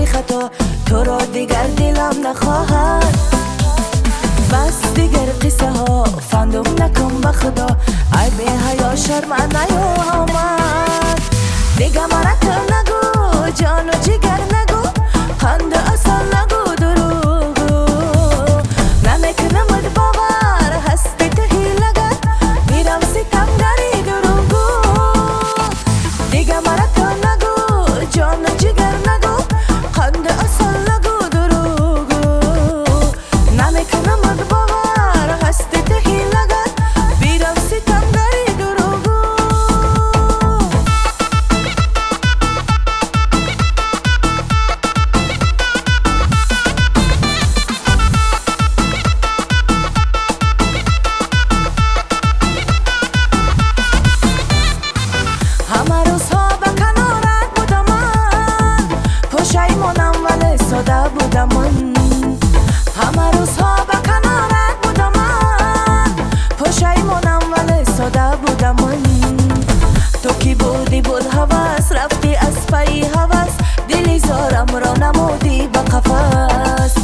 کاری خطا، تو را دیگر دلم نخواهد. بس دیگر قصه ها فندم نکن به خدا، ای به حیا شرم نیامد. دیگه مرا تو نگو جان و جگر نگو، خند اصل نگو دروغو. نمیکنم باور هستی تو حیله‌گر، میرم ستمگری دروغو. دیگه مرا تو نگو جان و جگر نگو، خند اصل نگو دروغو. نمیکنم باور هستی تو حیله‌گر، میرم ستمگری دروغو. همه روزها به کنارت بودم من، پشیمانم ولی ساده بودم من. همه روزها به کنارت بودم من، پشیمانم ولی ساده بودم من. تو کی بودی بود هوس، رفتی از پی هوس، دلی زارم را نمودی به قفس.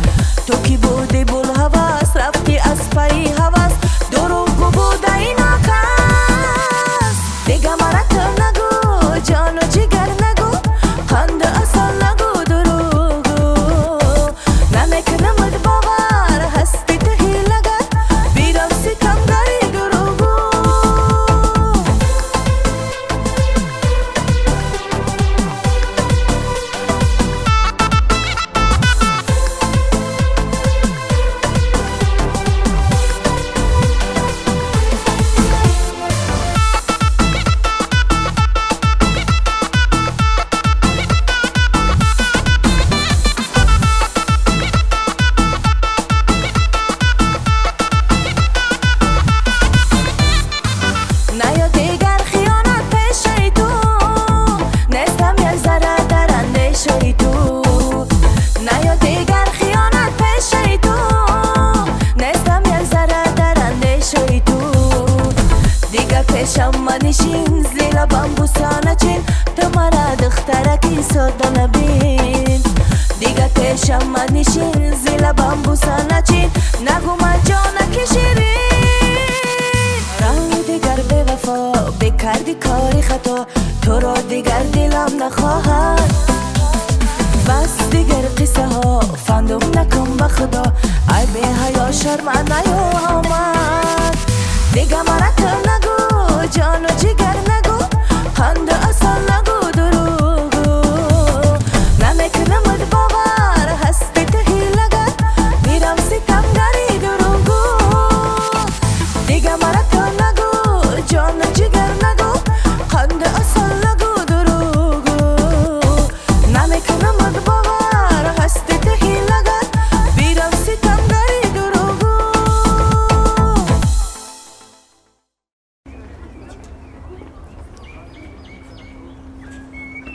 تو کی بودی بود هوس، رفتی از پی هوس، دروغ بوده اینا کس. دیگه مرا تو نگو جان و جگر نگو، خند اصل نگو دروغو. نمیکنم باور هستی تو حیله‌گر، بیرم ستمگری دروغو. نیا دیگر خیانت پیش تو، نیستم یک ذره در اندیشه تو. نیا دیگر خیانت پیش تو، نیستم یک ذره در اندیشه تو. دیگر پیشم منشین زی لبم بوسانه چین، تو مرا دخترکی ساده نبین. دیگر پیشم منشین زی لبم بوسانه چین، نگو من جانکی شیرین. دیگر به وفا بکردی کاری خطا، تو را دیگر دلم نخواهد. بس دیگر قصه ها فندم نکن به خدا، ای به حیا شرم نیامد. دیگه مرا